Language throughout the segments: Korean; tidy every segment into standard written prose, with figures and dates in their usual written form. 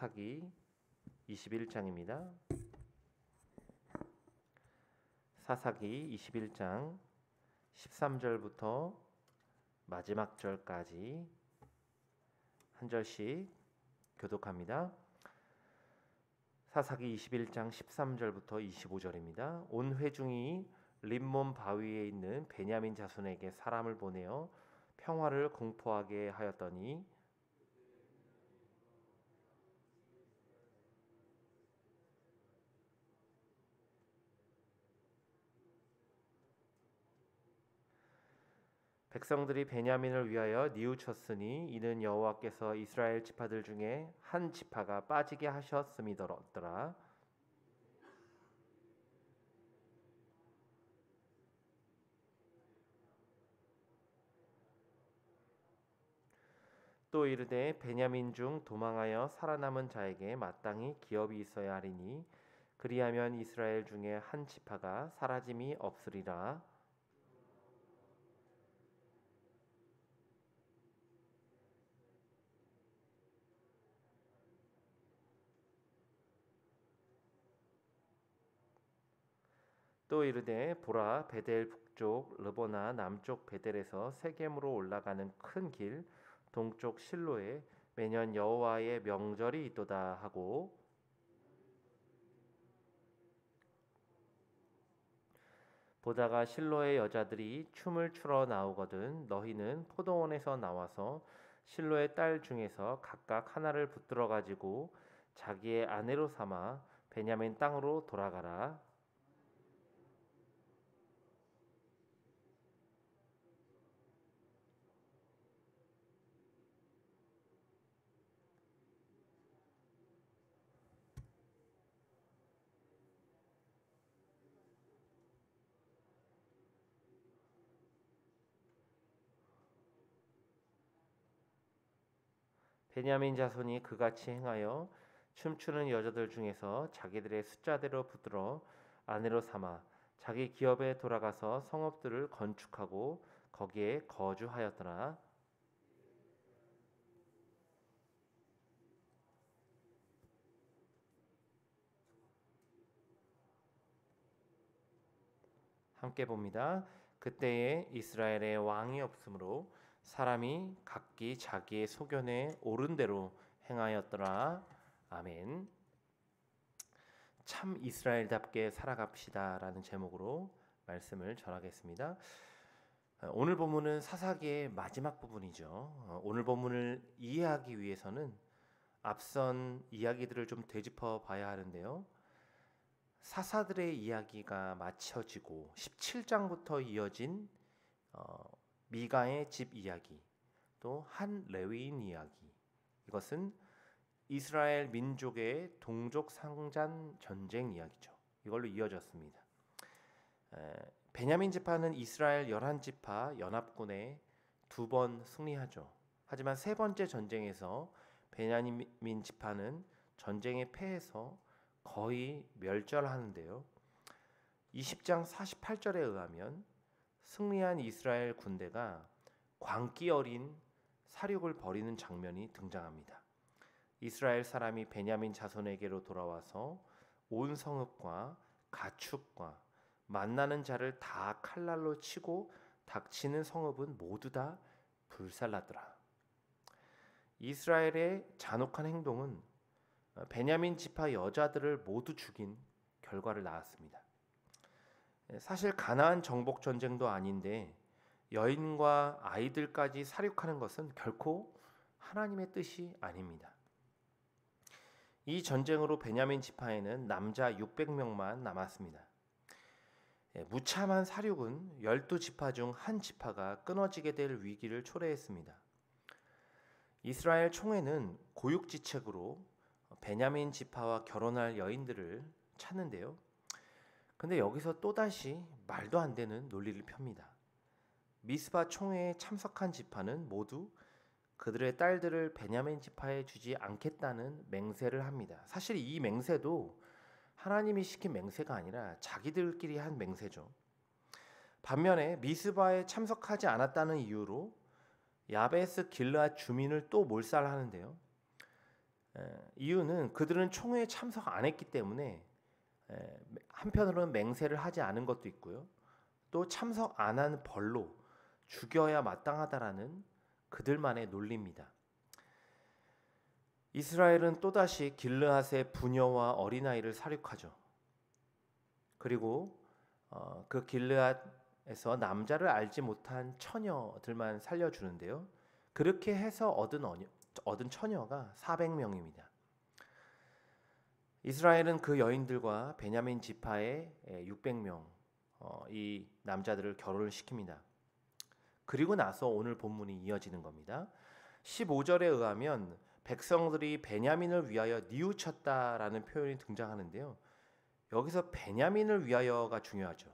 사사기 21장입니다. 사사기 21장 13절부터 마지막 절까지 한 절씩 교독합니다. 사사기 21장 13절부터 25절입니다. 온 회중이 림몬 바위에 있는 베냐민 자손에게 사람을 보내어 평화를 공포하게 하였더니 백성들이 베냐민을 위하여 뉘우쳤으니 이는 여호와께서 이스라엘 지파들 중에 한 지파가 빠지게 하셨음이더라. 또 이르되 베냐민 중 도망하여 살아남은 자에게 마땅히 기업이 있어야 하리니 그리하면 이스라엘 중에 한 지파가 사라짐이 없으리라. 또 이르되 보라 베델 북쪽 르보나 남쪽 베델에서 세겜으로 올라가는 큰 길 동쪽 실로에 매년 여호와의 명절이 있도다 하고 보다가 실로의 여자들이 춤을 추러 나오거든 너희는 포도원에서 나와서 실로의 딸 중에서 각각 하나를 붙들어 가지고 자기의 아내로 삼아 베냐민 땅으로 돌아가라. 베냐민 자손이 그같이 행하여 춤추는 여자들 중에서 자기들의 숫자대로 붙들어 아내로 삼아 자기 기업에 돌아가서 성읍들을 건축하고 거기에 거주하였더라. 함께 봅니다. 그때에 이스라엘에 왕이 없으므로 사람이 각기 자기의 소견에 옳은 대로 행하였더라. 아멘. 참 이스라엘답게 살아갑시다라는 제목으로 말씀을 전하겠습니다. 오늘 본문은 사사기의 마지막 부분이죠. 오늘 본문을 이해하기 위해서는 앞선 이야기들을 좀 되짚어 봐야 하는데요. 사사들의 이야기가 마쳐지고 17장부터 이어진 미가의 집 이야기, 또 한 레위인 이야기, 이것은 이스라엘 민족의 동족 상잔 전쟁 이야기죠. 이걸로 이어졌습니다. 베냐민 지파는 이스라엘 11지파 연합군에 2번 승리하죠. 하지만 세 번째 전쟁에서 베냐민 지파는 전쟁에 패해서 거의 멸절하는데요. 20장 48절에 의하면 승리한 이스라엘 군대가 광기 어린 사륙을 벌이는 장면이 등장합니다. 이스라엘 사람이 베냐민 자손에게로 돌아와서 온 성읍과 가축과 만나는 자를 다 칼날로 치고 닥치는 성읍은 모두 다 불살랐더라. 이스라엘의 잔혹한 행동은 베냐민 지파 여자들을 모두 죽인 결과를 낳았습니다. 사실 가나안 정복 전쟁도 아닌데 여인과 아이들까지 살육하는 것은 결코 하나님의 뜻이 아닙니다. 이 전쟁으로 베냐민 지파에는 남자 600명만 남았습니다. 무참한 살육은 12지파 중 한 지파가 끊어지게 될 위기를 초래했습니다. 이스라엘 총회는 고육지책으로 베냐민 지파와 결혼할 여인들을 찾는데요. 근데 여기서 또다시 말도 안 되는 논리를 펴니다. 미스바 총회에 참석한 지파는 모두 그들의 딸들을 베냐민 지파에 주지 않겠다는 맹세를 합니다. 사실 이 맹세도 하나님이 시킨 맹세가 아니라 자기들끼리 한 맹세죠. 반면에 미스바에 참석하지 않았다는 이유로 야베스 길르앗 주민을 또 몰살하는데요. 이유는 그들은 총회에 참석 안 했기 때문에 한편으로는 맹세를 하지 않은 것도 있고요. 또 참석 안 한 벌로 죽여야 마땅하다라는 그들만의 논리입니다. 이스라엘은 또다시 길르앗의 부녀와 어린아이를 살육하죠. 그리고 그 길르앗에서 남자를 알지 못한 처녀들만 살려주는데요. 그렇게 해서 얻은 처녀가 400명입니다. 이스라엘은 그 여인들과 베냐민 지파의 600명 이 남자들을 결혼을 시킵니다. 그리고 나서 오늘 본문이 이어지는 겁니다. 15절에 의하면 백성들이 베냐민을 위하여 뉘우쳤다라는 표현이 등장하는데요. 여기서 베냐민을 위하여가 중요하죠.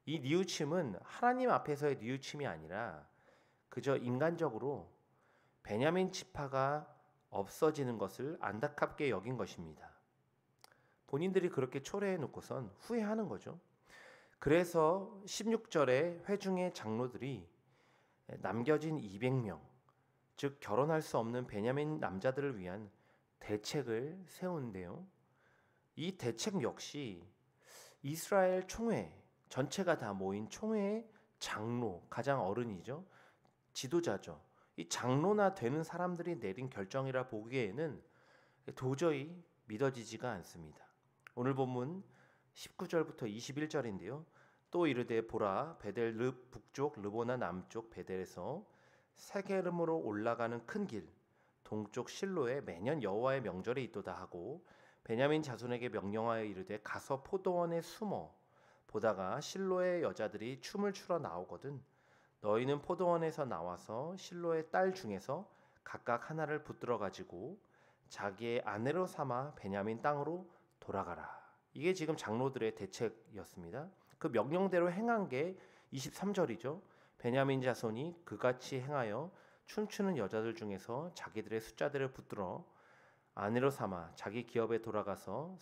이 뉘우침은 하나님 앞에서의 뉘우침이 아니라 그저 인간적으로 베냐민 지파가 없어지는 것을 안타깝게 여긴 것입니다. 본인들이 그렇게 초래해 놓고선 후회하는 거죠. 그래서 16절에 회중의 장로들이 남겨진 200명, 즉 결혼할 수 없는 베냐민 남자들을 위한 대책을 세우는데요. 이 대책 역시 이스라엘 총회 전체가 다 모인 총회의 장로, 가장 어른이죠. 지도자죠. 이 장로나 되는 사람들이 내린 결정이라 보기에는 도저히 믿어지지가 않습니다. 오늘 본문 19절부터 21절인데요. 또 이르되 보라 베델 르 북쪽 르보나 남쪽 베델에서 세게름으로 올라가는 큰 길 동쪽 실로에 매년 여호와의 명절이 있도다 하고 베냐민 자손에게 명령하여 이르되 가서 포도원에 숨어 보다가 실로의 여자들이 춤을 추러 나오거든 너희는 포도원에서 나와서 실로의 딸 중에서 각각 하나를 붙들어 가지고 자기의 아내로 삼아 베냐민 땅으로 돌아가라. 이게 지금 장로들의 대책이었습니다. 그 명령대로 행한 게 23절이죠. 베냐민 자손이 그같이 행하여 춤추는 여자들 중에서 자기들의 숫자들을 붙들어 아내로 삼아 자기 기업에 돌아가서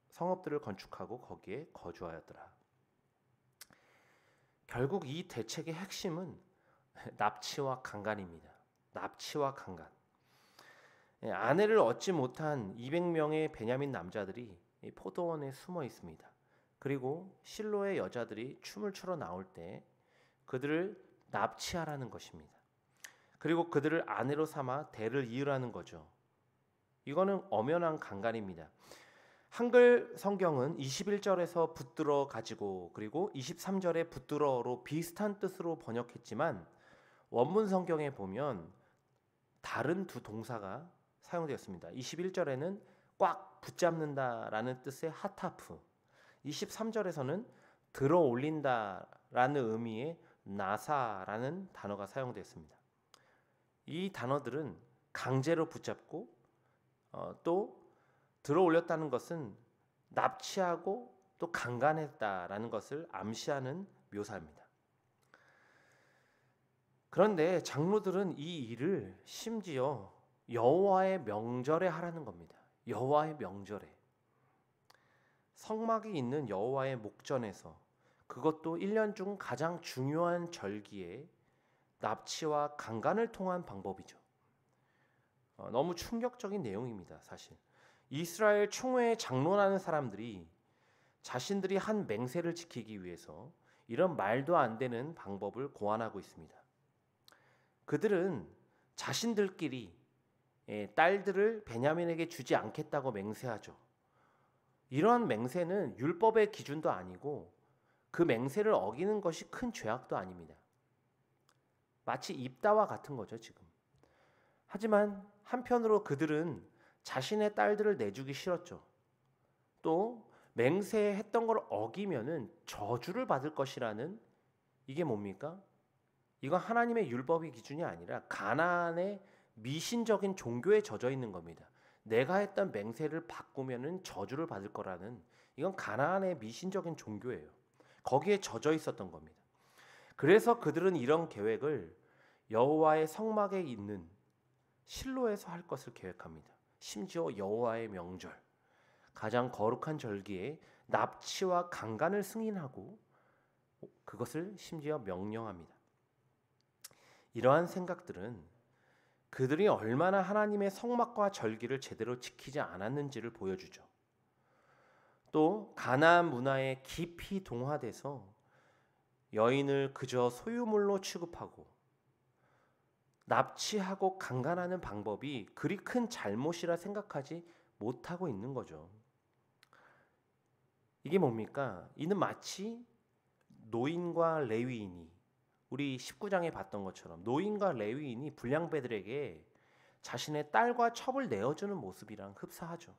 성읍들을 건축하고 거기에 거주하였더라. 결국 이 대책의 핵심은 납치와 강간입니다. 납치와 강간. 아내를 얻지 못한 200명의 베냐민 남자들이 포도원에 숨어 있습니다. 그리고 실로의 여자들이 춤을 추러 나올 때 그들을 납치하라는 것입니다. 그리고 그들을 아내로 삼아 대를 이으라는 거죠. 이거는 엄연한 강간입니다. 한글 성경은 21절에서 붙들어 가지고 그리고 23절에 붙들어로 비슷한 뜻으로 번역했지만 원문 성경에 보면 다른 두 동사가 사용되었습니다. 21절에는 꽉 붙잡는다라는 뜻의 하타프, 23절에서는 들어 올린다라는 의미의 나사라는 단어가 사용되었습니다. 이 단어들은 강제로 붙잡고 또 들어 올렸다는 것은 납치하고 또 강간했다라는 것을 암시하는 묘사입니다. 그런데 장로들은 이 일을 심지어 여호와의 명절에 하라는 겁니다. 여호와의 명절에 성막이 있는 여호와의 목전에서 그것도 1년 중 가장 중요한 절기에 납치와 강간을 통한 방법이죠. 너무 충격적인 내용입니다. 사실 이스라엘 총회의 장로라는 사람들이 자신들이 한 맹세를 지키기 위해서 이런 말도 안 되는 방법을 고안하고 있습니다. 그들은 자신들끼리 딸들을 베냐민에게 주지 않겠다고 맹세하죠. 이러한 맹세는 율법의 기준도 아니고 그 맹세를 어기는 것이 큰 죄악도 아닙니다. 마치 입다와 같은 거죠, 지금. 하지만 한편으로 그들은 자신의 딸들을 내주기 싫었죠. 또 맹세했던 걸 어기면은 저주를 받을 것이라는 이게 뭡니까? 이건 하나님의 율법의 기준이 아니라 가나안의 미신적인 종교에 젖어 있는 겁니다. 내가 했던 맹세를 바꾸면은 저주를 받을 거라는 이건 가나안의 미신적인 종교예요. 거기에 젖어 있었던 겁니다. 그래서 그들은 이런 계획을 여호와의 성막에 있는 실로에서 할 것을 계획합니다. 심지어 여호와의 명절, 가장 거룩한 절기에 납치와 강간을 승인하고 그것을 심지어 명령합니다. 이러한 생각들은 그들이 얼마나 하나님의 성막과 절기를 제대로 지키지 않았는지를 보여주죠. 또 가나안 문화에 깊이 동화돼서 여인을 그저 소유물로 취급하고 납치하고 강간하는 방법이 그리 큰 잘못이라 생각하지 못하고 있는 거죠. 이게 뭡니까? 이는 마치 노인과 레위인이, 우리 19장에 봤던 것처럼 노인과 레위인이 불량배들에게 자신의 딸과 첩을 내어주는 모습이랑 흡사하죠.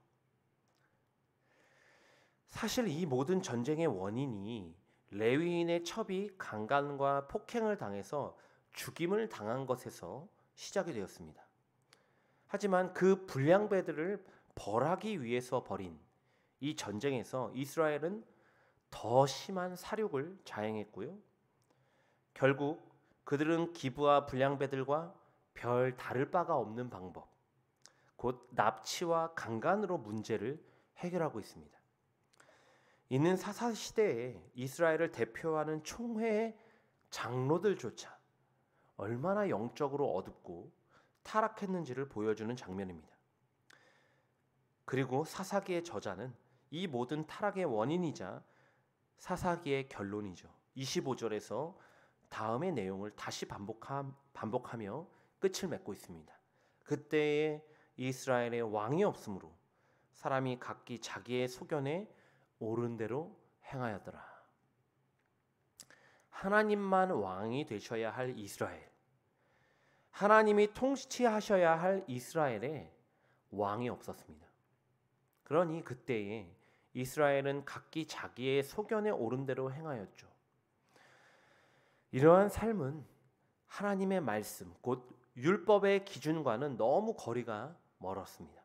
사실 이 모든 전쟁의 원인이 레위인의 첩이 강간과 폭행을 당해서 죽임을 당한 것에서 시작이 되었습니다. 하지만 그 불량배들을 벌하기 위해서 벌인 이 전쟁에서 이스라엘은 더 심한 사륙을 자행했고요. 결국 그들은 기브와 불량배들과 별 다를 바가 없는 방법, 곧 납치와 강간으로 문제를 해결하고 있습니다. 이는 사사 시대에 이스라엘을 대표하는 총회의 장로들조차 얼마나 영적으로 어둡고 타락했는지를 보여주는 장면입니다. 그리고 사사기의 저자는 이 모든 타락의 원인이자 사사기의 결론이죠. 25절에서 다음의 내용을 다시 반복하며 끝을 맺고 있습니다. 그때에 이스라엘의 왕이 없으므로 사람이 각기 자기의 소견에 옳은 대로 행하였더라. 하나님만 왕이 되셔야 할 이스라엘, 하나님이 통치하셔야 할 이스라엘에 왕이 없었습니다. 그러니 그때에 이스라엘은 각기 자기의 소견에 옳은 대로 행하였죠. 이러한 삶은 하나님의 말씀, 곧 율법의 기준과는 너무 거리가 멀었습니다.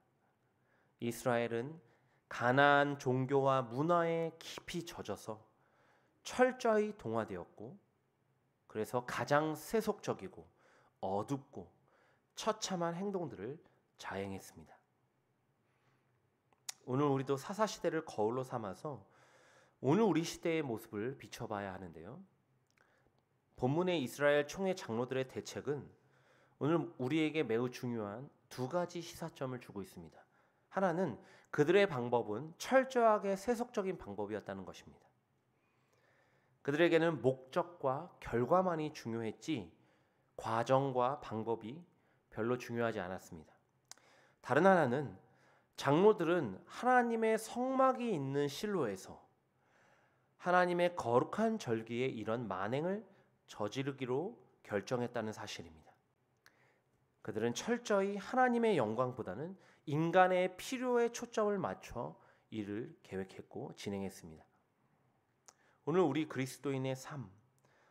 이스라엘은 가나안 종교와 문화에 깊이 젖어서 철저히 동화되었고, 그래서 가장 세속적이고 어둡고 처참한 행동들을 자행했습니다. 오늘 우리도 사사시대를 거울로 삼아서 오늘 우리 시대의 모습을 비춰봐야 하는데요. 본문의 이스라엘 총회 장로들의 대책은 오늘 우리에게 매우 중요한 두 가지 시사점을 주고 있습니다. 하나는 그들의 방법은 철저하게 세속적인 방법이었다는 것입니다. 그들에게는 목적과 결과만이 중요했지 과정과 방법이 별로 중요하지 않았습니다. 다른 하나는 장로들은 하나님의 성막이 있는 실로에서 하나님의 거룩한 절기에 이런 만행을 저지르기로 결정했다는 사실입니다. 그들은 철저히 하나님의 영광보다는 인간의 필요에 초점을 맞춰 일을 계획했고 진행했습니다. 오늘 우리 그리스도인의 삶,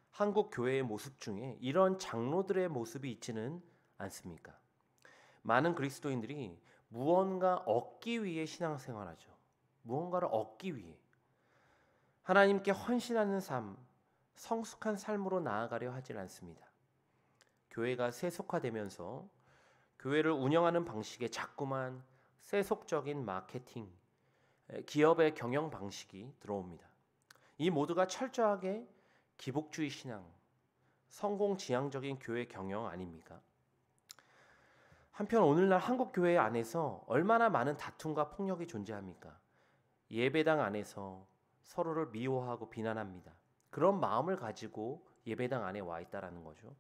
한국 교회의 모습 중에 이런 장로들의 모습이 있지는 않습니까? 많은 그리스도인들이 무언가 얻기 위해 신앙생활하죠. 무언가를 얻기 위해 하나님께 헌신하는 삶, 성숙한 삶으로 나아가려 하질 않습니다. 교회가 세속화되면서 교회를 운영하는 방식에 자꾸만 세속적인 마케팅, 기업의 경영 방식이 들어옵니다. 이 모두가 철저하게 기복주의 신앙, 성공지향적인 교회 경영 아닙니까? 한편 오늘날 한국 교회 안에서 얼마나 많은 다툼과 폭력이 존재합니까? 예배당 안에서 서로를 미워하고 비난합니다. 그런 마음을 가지고 예배당 안에 와 있다라는 거죠.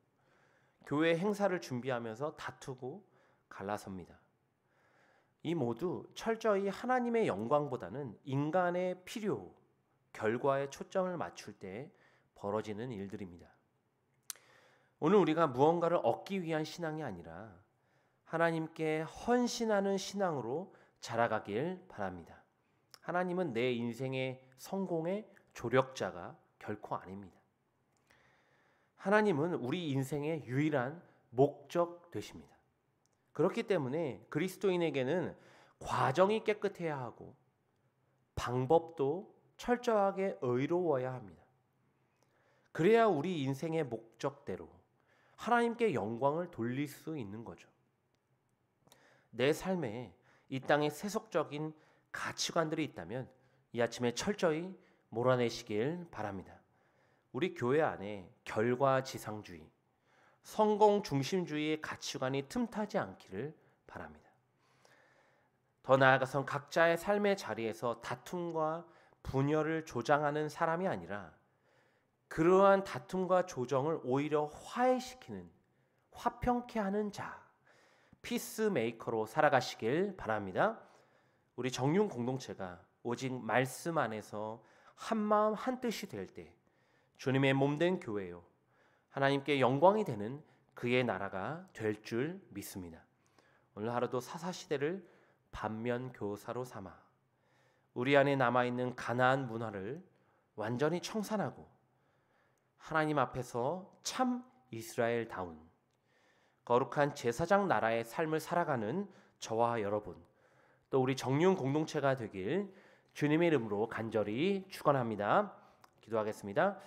교회 행사를 준비하면서 다투고 갈라섭니다. 이 모두 철저히 하나님의 영광보다는 인간의 필요, 결과에 초점을 맞출 때 벌어지는 일들입니다. 오늘 우리가 무언가를 얻기 위한 신앙이 아니라 하나님께 헌신하는 신앙으로 자라가길 바랍니다. 하나님은 내 인생의 성공의 조력자가 결코 아닙니다. 하나님은 우리 인생의 유일한 목적 되십니다. 그렇기 때문에 그리스도인에게는 과정이 깨끗해야 하고 방법도 철저하게 의로워야 합니다. 그래야 우리 인생의 목적대로 하나님께 영광을 돌릴 수 있는 거죠. 내 삶에 이 땅에 세속적인 가치관들이 있다면 이 아침에 철저히 몰아내시길 바랍니다. 우리 교회 안에 결과지상주의, 성공 중심주의의 가치관이 틈타지 않기를 바랍니다. 더 나아가선 각자의 삶의 자리에서 다툼과 분열을 조장하는 사람이 아니라 그러한 다툼과 조정을 오히려 화해시키는, 화평케 하는 자, 피스메이커로 살아가시길 바랍니다. 우리 정륜 공동체가 오직 말씀 안에서 한마음 한뜻이 될 때 주님의 몸된 교회요, 하나님께 영광이 되는 그의 나라가 될 줄 믿습니다. 오늘 하루도 사사시대를 반면교사로 삼아 우리 안에 남아있는 가나안 문화를 완전히 청산하고 하나님 앞에서 참 이스라엘다운 거룩한 제사장 나라의 삶을 살아가는 저와 여러분, 또 우리 정륜 공동체가 되길 주님의 이름으로 간절히 축원합니다. 기도하겠습니다.